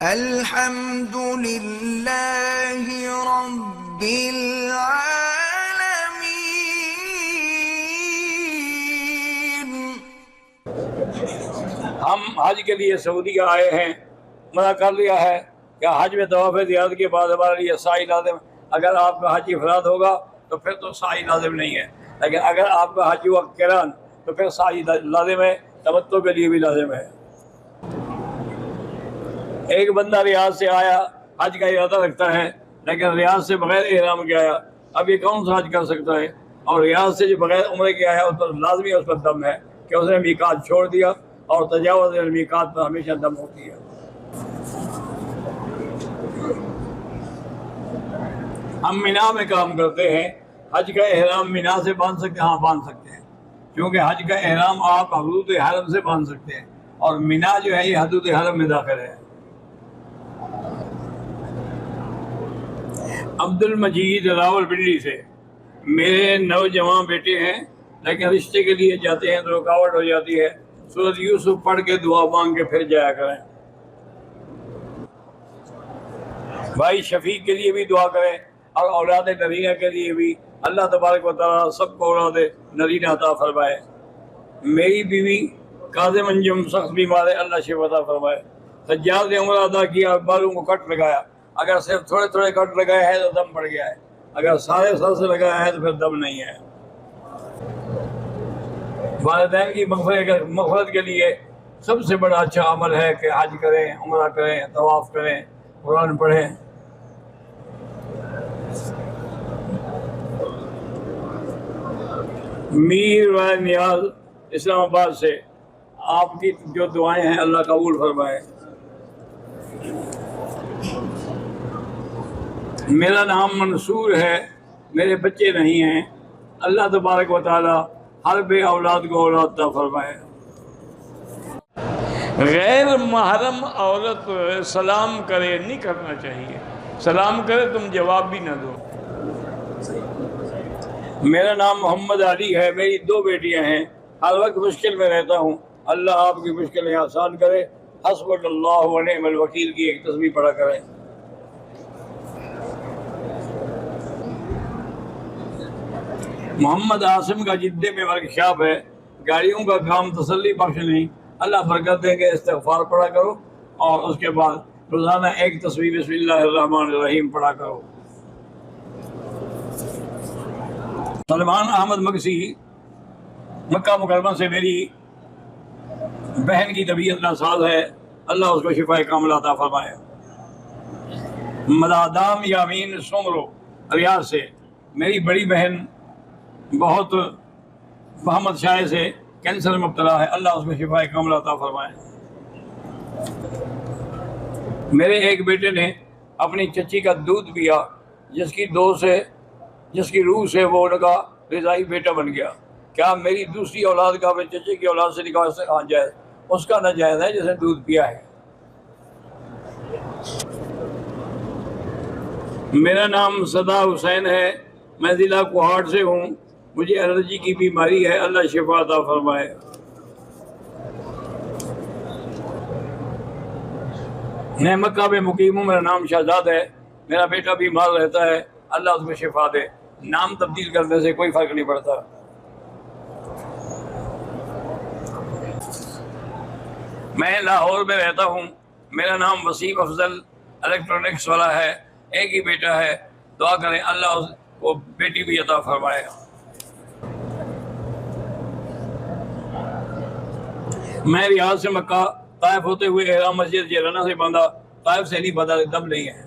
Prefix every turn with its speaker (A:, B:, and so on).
A: الحمد للہ رب العالمین۔
B: ہم حج کے لیے سعودیہ آئے ہیں، منع کر لیا ہے کہ حج میں طواف زیارت کے بعد ہمارے لیے سعی لازم۔ اگر آپ کا حج افراد ہوگا تو پھر تو سعی لازم نہیں ہے، لیکن اگر آپ کا حج ہوا قران تو پھر سعی لازم ہے، تمتع کے لیے بھی لازم ہے۔ ایک بندہ ریاض سے آیا، حج کا ارادہ رکھتا ہے، لیکن ریاض سے بغیر احرام کے آیا، اب یہ کون سا حج کر سکتا ہے؟ اور ریاض سے جو بغیر عمرے کے آیا اس پر لازمی اس پر دم ہے کہ اس نے میقات چھوڑ دیا، اور تجاوز المیقات پر ہمیشہ دم ہوتی ہے۔ ہم مینا میں کام کرتے ہیں، حج کا احرام مینا سے باندھ سکتے ہیں؟ ہاں باندھ سکتے ہیں، کیونکہ حج کا احرام آپ حدود حرم سے باندھ سکتے ہیں، اور مینا جو ہے یہ حدود حرم میں داخل ہے۔ عبد المجید راول پنڈی سے، میرے نوجوان بیٹے ہیں لیکن رشتے کے لیے جاتے ہیں تو رکاوٹ ہو جاتی ہے، سورۃ یوسف پڑھ کے دعا مانگ کے پھر جایا کریں۔ بھائی شفیق کے لیے بھی دعا کریں، اور اولاد نرینہ کے لیے بھی، اللہ تبارک و تعالیٰ سب کو اولاد نرینہ عطا فرمائے۔ میری بیوی کاظم انجم سخت بیمار ہے، اللہ شفا عطا فرمائے۔ سجاد نے عمرہ ادا کیا، بالوں کو کٹ لگایا، اگر صرف تھوڑے تھوڑے کٹ لگائے ہیں تو دم پڑ گیا ہے، اگر سارے سر سے لگایا ہے تو پھر دم نہیں ہے۔ والدین کی مغفرت کے لیے سب سے بڑا اچھا عمل ہے کہ حج کریں، عمرہ کریں، طواف کریں، قرآن پڑھیں۔ میر و نیاز اسلام آباد سے، آپ کی جو دعائیں ہیں اللہ قبول فرمائے۔ میرا نام منصور ہے، میرے بچے نہیں ہیں، اللہ تبارک و تعالی ہر بے اولاد کو اولاد عطا فرمائے۔ غیر محرم عورت سلام کرے نہیں کرنا چاہیے، سلام کرے تم جواب بھی نہ دو۔ میرا نام محمد علی ہے، میری 2 بیٹیاں ہیں، ہر وقت مشکل میں رہتا ہوں، اللہ آپ کی مشکلیں آسان کرے۔ حسبک اللہ و نعم الوکیل کی ایک تسبیح پڑھا کریں۔ محمد عاصم کا جدے میں ورکشاپ ہے، گاڑیوں کا کام تسلی بخش نہیں، اللہ برکت دے کے استغفار پڑھا کرو، اور اس کے بعد روزانہ ایک تسبیح بسم اللہ الرحمن الرحیم پڑھا کرو۔ سلمان احمد مکسی، مکہ مکرمہ سے، میری بہن کی طبیعت ناساز ہے، اللہ اس کو شفا کاملہ عطا فرمائے۔ مدادام یامین سمرو ریاض سے، میری بڑی بہن بہت محمد شاہ سے کینسر میں مبتلا ہے، اللہ اس کو شفا کاملہ عطا فرمائے۔ میرے ایک بیٹے نے اپنی چچی کا دودھ پیا، جس کی روح سے وہ ان کا رضائی بیٹا بن گیا، کیا میری دوسری اولاد کا اپنے چچے کی اولاد سے نکاح سے جائز؟ اس کا ناجائز ہے جس نے دودھ پیا ہے۔ میرا نام صدا حسین ہے، میں ضلع کوہاٹ سے ہوں، مجھے الرجی کی بیماری ہے، اللہ شفا عطا فرمائے۔ میں مکہ میں مقیم ہوں، میرا نام شہزاد ہے، میرا بیٹا بیمار رہتا ہے، اللہ اس کو شفا دے۔ نام تبدیل کرنے سے کوئی فرق نہیں پڑتا۔ میں لاہور میں رہتا ہوں، میرا نام وسیم افضل الیکٹرانکس والا ہے، ایک ہی بیٹا ہے، دعا کریں اللہ اس کو بیٹی بھی عطا فرمائے۔ میں ریاض سے مکہ طائف ہوتے ہوئے احرام مسجد جیرانہ سے باندھا، طائف سے نہیں باندھا، دم نہیں ہے۔